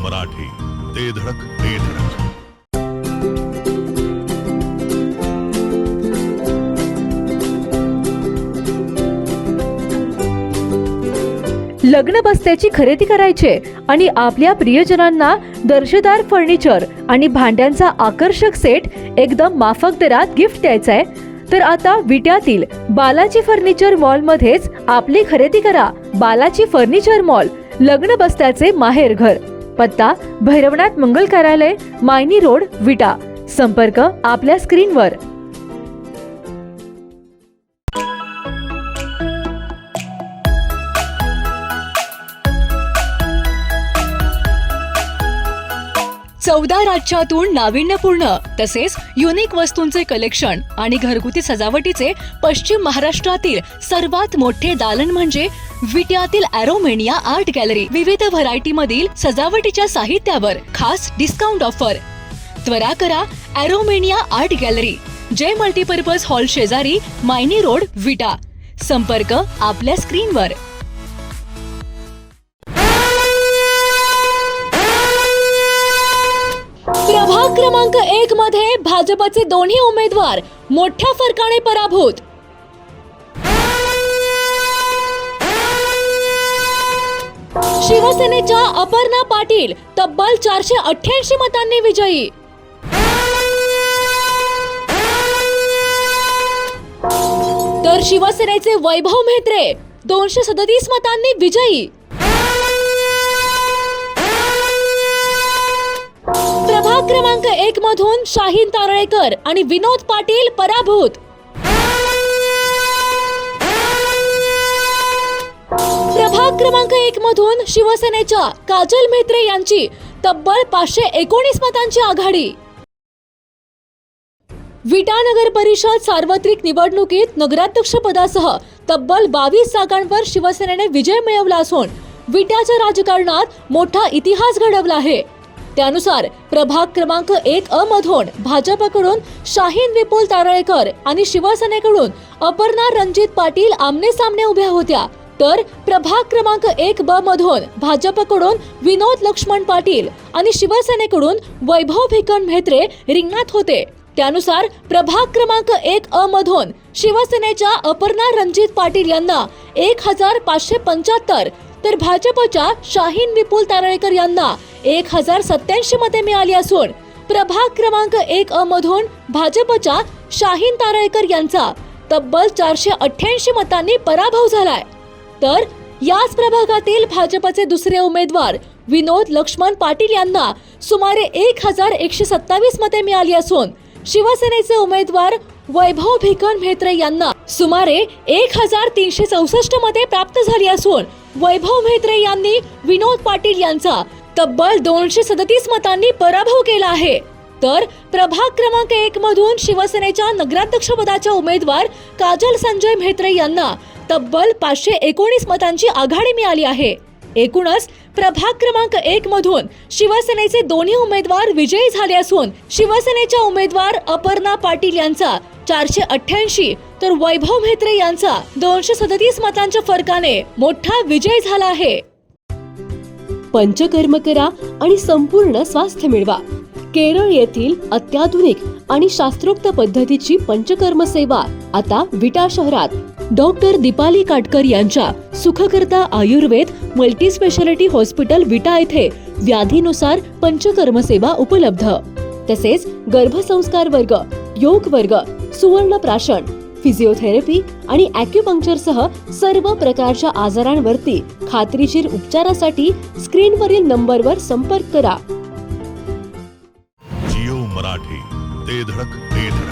मराठी, ते धडक ते धडक. लग्न बस्त्याची खरेदी करायची आणि आपल्या प्रियजनांना दर्जेदार फर्निचर आणि भांड्यांचा आकर्षक सेट एकदम माफक दरात गिफ्ट द्यायचा आहे, तर आता विट्यातील बालाजी फर्निचर मॉल मध्येच आपली खरेदी करा. बालाजी फर्निचर मॉल, लग्न बस्त्याचे माहेरघर. पत्ता भैरवनाथ मंगल कार्यालय, मायनी रोड, विटा. संपर्क आपल्या स्क्रीनवर. चौदा राज्यातून नाविन्यपूर्ण तसेच युनिक वस्तूंचे कलेक्शन आणि घरगुती सजावटीचे पश्चिम महाराष्ट्रातील सर्वात मोठे दालन म्हणजे विट्यातील एरोमेनिया आर्ट गॅलरी. विविध व्हरायटी मधील सजावटीच्या साहित्यावर खास डिस्काउंट ऑफर. त्वरा करा, एरोमेनिया आर्ट गॅलरी, जय मल्टीपर्पज हॉल शेजारी, मायनी रोड, विटा. संपर्क आपल्या स्क्रीनवर. प्रभाग क्रमांक 1 मध्ये भाजपचे दोन्ही उमेदवार मोठ्या फरकाने पराभूत. शिवसेनेच्या अपर्णा पाटील तब्बल 488 मतांनी विजयी. तर शिवसेनेचे वैभव म्हेत्रे 237 मतांनी विजयी. प्रभाग क्रमांक 1 मधून शाहीन तारळेकर आणि विनोद पाटील पराभूत. प्रभाग क्रमांक 1 मधून शिवसेनेच्या काजल म्हेत्रे यांची तब्बल 519 मतांची आघाडी. विटा नगर परिषद सार्वत्रिक निवडणुकीत नगराध्यक्ष पदासह तब्बल 22 जागांवर शिवसेनेने विजय मिळवला असून विट्याच्या राजकारणात मोठा इतिहास घडवला आहे. त्यानुसार प्रभाग क्रमांक 1 अ मधून भाजपकडून शाहीन विपुल तारळेकर आणि शिवसेनेकडून अपर्णा रणजित पाटील आमने सामने उभ्या होत्या. तर प्रभाग क्रमांक 1 ब मधून भाजपकडून विनोद लक्ष्मण पाटील आणि शिवसेनेकडून वैभव भिकन म्हेत्रे रिंगणात होते. त्यानुसार प्रभाग क्रमांक 1 अ मधून शिवसेनेच्या अपर्णा रणजित पाटील यांना 1575 तर भाजपच्या शाहीन विपुल तारळेकर यांना 1087 मते मिळाली असून प्रभाग क्रमांक 1 अ मधून भाजपच्या शाहीन तारळेकर यांचा तब्बल 488 मतांनी पराभव झालाय. तर याच प्रभागातील भाजपचे दुसरे उमेदवार विनोद लक्ष्मण पाटील यांना सुमारे 1127 मते मिळाली असून शिवसेनेचे उमेदवार वैभव भिकन म्हेत्रे यांना सुमारे 1364 मते प्राप्त झाली असून वैभव म्हेत्रे यांनी विनोद पाटील यांचा तब्बल 237 मतांनी पराभव केला आहे. तर प्रभाग क्रमांक 1 मधून शिवसेनेच्या नगराध्यक्ष पदाच्या उमेदवार काजल संजय म्हेत्रे यांना तब्बल 519 मतांची आघाडी मिळाली आहे. एकूणच प्रभाग क्रमांक 1 मधून शिवसेनेचे दोन्ही उमेदवार विजयी झाले असून शिवसेनेच्या उमेदवार अपर्णा पाटील यांचा 488 तर वैभव म्हेत्रे यांचा 237 मतांच्या फरकाने मोठा विजय झाला आहे. पंचकर्म करा आणि संपूर्ण स्वास्थ्य मिळवा. केरळ येथील अत्याधुनिक आणि शास्त्रोक्त पद्धतीची पंचकर्म सेवा आता विटा शहरात डॉक्टर दीपाली काटकर यांच्या सुखकर्ता आयुर्वेद मल्टी स्पेशालिटी हॉस्पिटल विटा येथे व्याधीनुसार पंचकर्म सेवा उपलब्ध. तसेच गर्भसंस्कार वर्ग, योग वर्ग, सुवर्ण प्राशन, फिजिओथेरपी आणि ॲक्युपंक्चर सह सर्व प्रकारच्या आजारांवरती खात्रीशीर उपचारासाठी स्क्रीनवरील नंबरवर संपर्क करा. जिओ मराठी, ते धडक ते धडक.